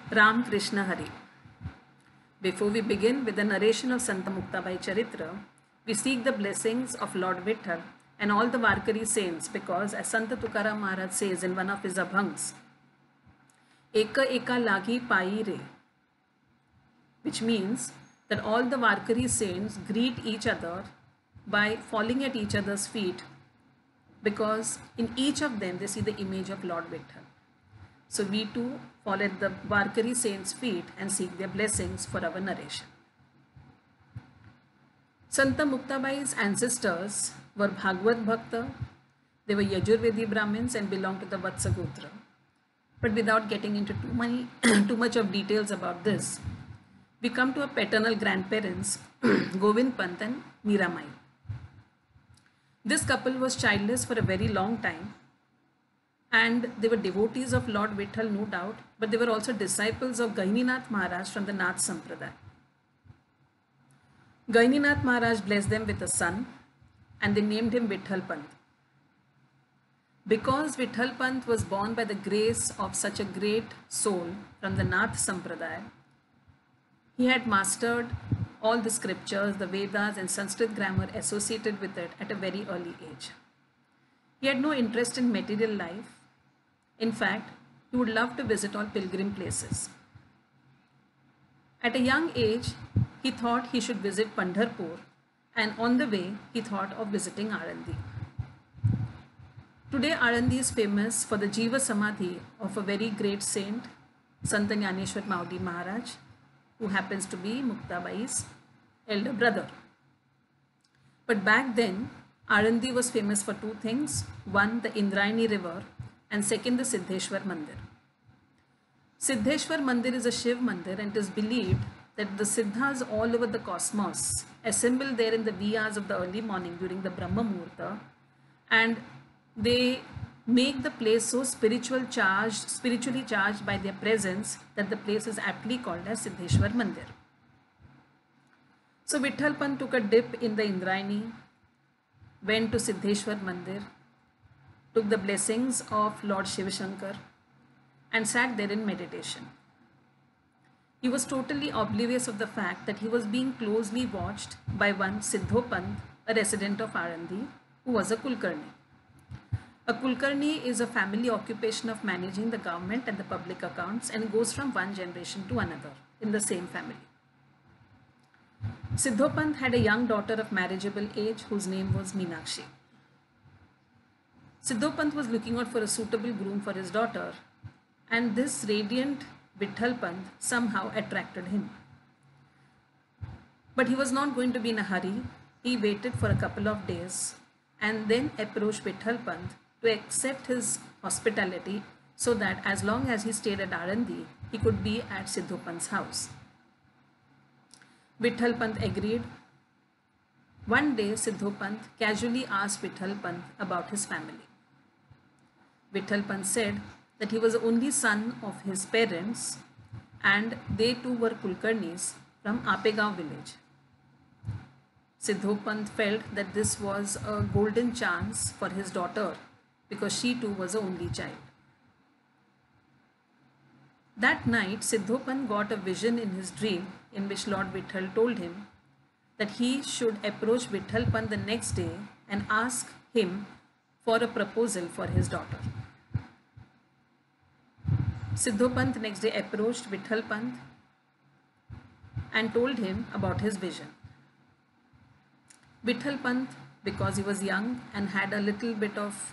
Ram Krishna Hari. Before we begin with the narration of Santa Muktabai Charitra, we seek the blessings of Lord Vitthal and all the Varkari saints because, as Santa Tukaram Maharaj says in one of his abhangs, Eka eka lagi pai re, which means that all the Varkari saints greet each other by falling at each other's feet because in each of them they see the image of Lord Vitthal. So we too fall at the Varkari saints' feet and seek their blessings for our narration. Santa Muktabai's ancestors were Bhagavad Bhakta, they were Yajurvedi Brahmins and belonged to the Vatsa Gotra. But without getting into too much of details about this, we come to our paternal grandparents, Govind Pant and Meera Mai. This couple was childless for a very long time, and they were devotees of Lord Vitthal, no doubt, but they were also disciples of Gahininath Maharaj from the Nath Sampradaya. Gahininath Maharaj blessed them with a son, and they named him Vitthal Pant. Because Vitthal Pant was born by the grace of such a great soul from the Nath Sampradaya, he had mastered all the scriptures, the Vedas and Sanskrit grammar associated with it at a very early age. He had no interest in material life. In fact, he would love to visit all pilgrim places. At a young age, he thought he should visit Pandharpur, and on the way, he thought of visiting Alandi. Today, Alandi is famous for the Jiva Samadhi of a very great saint, Sant Jnaneshwar Maudi Maharaj, who happens to be Muktabai's elder brother. But back then, Alandi was famous for two things. One, the Indrayani river, and second, the Siddheshwar Mandir. Siddheshwar Mandir is a Shiv Mandir, and it is believed that the Siddhas all over the cosmos assemble there in the wee hours of the early morning during the Brahma Muhurta, and they make the place so spiritually charged by their presence that the place is aptly called as Siddheshwar Mandir. So Vitthal Pant took a dip in the Indrayani, went to Siddheshwar Mandir, took the blessings of Lord Shiva Shankar and sat there in meditation. He was totally oblivious of the fact that he was being closely watched by one Siddho Pant, a resident of Alandi, who was a Kulkarni. A Kulkarni is a family occupation of managing the government and the public accounts and goes from one generation to another in the same family. Siddho Pant had a young daughter of marriageable age whose name was Meenakshi. Siddho Pant was looking out for a suitable groom for his daughter, and this radiant Vitthal Pant somehow attracted him. But he was not going to be in a hurry. He waited for a couple of days and then approached Vitthal Pant to accept his hospitality so that as long as he stayed at Alandi, he could be at Siddho Pant's house. Vitthal Pant agreed. One day, Siddho Pant casually asked Vitthal Pant about his family. Vitthal Pant said that he was the only son of his parents and they too were Kulkarnis from Apegaon village. Siddho Pant felt that this was a golden chance for his daughter because she too was the only child. That night, Siddho Pant got a vision in his dream in which Lord Vitthal told him that he should approach Vitthal Pant the next day and ask him for a proposal for his daughter. Siddho Pant next day approached Vitthal Pant and told him about his vision. Vitthal Pant, because he was young and had a little bit of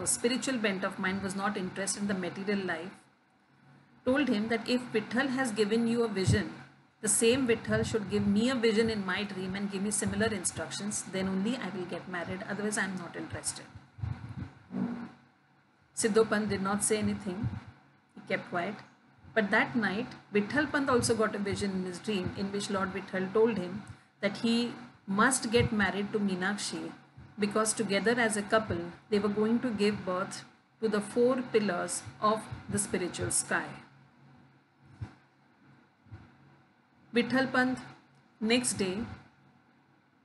spiritual bent of mind, was not interested in the material life, told him that if Vitthal has given you a vision, the same Vitthal should give me a vision in my dream and give me similar instructions, then only I will get married, otherwise I am not interested. Siddho Pant did not say anything, he kept quiet. But that night, Vitthal Pant also got a vision in his dream in which Lord Vitthal told him that he must get married to Meenakshi because together as a couple, they were going to give birth to the 4 pillars of the spiritual sky. Vitthal Pant next day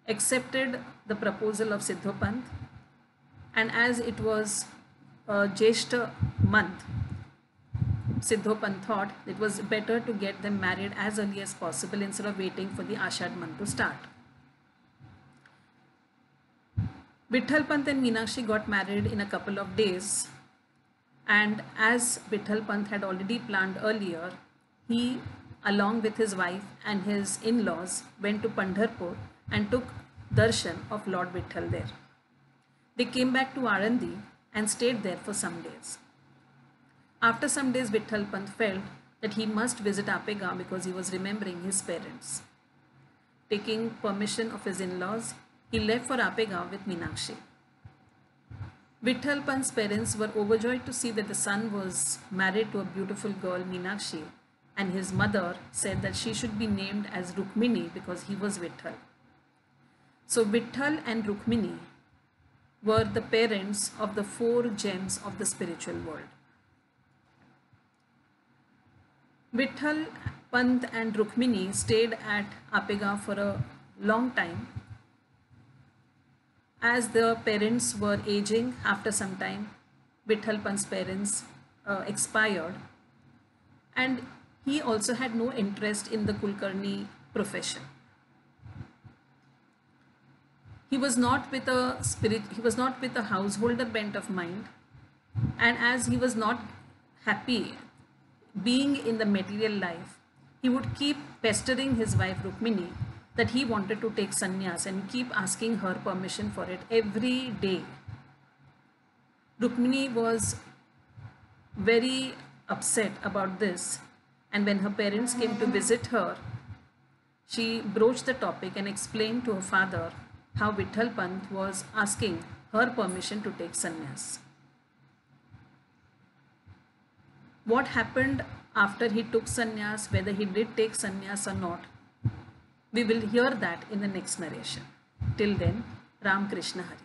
accepted the proposal of Siddho Pant, and as it was a Jeshta month, Siddhopan thought it was better to get them married as early as possible instead of waiting for the Ashad month to start. Vitthal Pant and Meenakshi got married in a couple of days, and as Vitthal Pant had already planned earlier, he, along with his wife and his in-laws, went to Pandharpur and took darshan of Lord Vitthal there. They came back to Alandi and stayed there for some days. After some days, Vitthal Pant felt that he must visit Apegaon because he was remembering his parents. Taking permission of his in-laws, he left for Apegaon with Meenakshi. Vitthal Pant's parents were overjoyed to see that the son was married to a beautiful girl, Meenakshi, and his mother said that she should be named as Rukmini because he was Vitthal. So Vitthal and Rukmini were the parents of the 4 gems of the spiritual world. Vitthal Pant and Rukmini stayed at Apegaon for a long time. As the parents were aging, after some time, Vitthal Pant's parents expired, and he also had no interest in the Kulkarni profession. He was not with a householder bent of mind, and as he was not happy being in the material life, he would keep pestering his wife Rukmini that he wanted to take sannyas and keep asking her permission for it every day. Rukmini was very upset about this, and when her parents came to visit her, she broached the topic and explained to her father how Vitthal Pant was asking her permission to take sannyas. What happened after he took sannyas, whether he did take sannyas or not, we will hear that in the next narration. Till then, Ram Krishna Hari.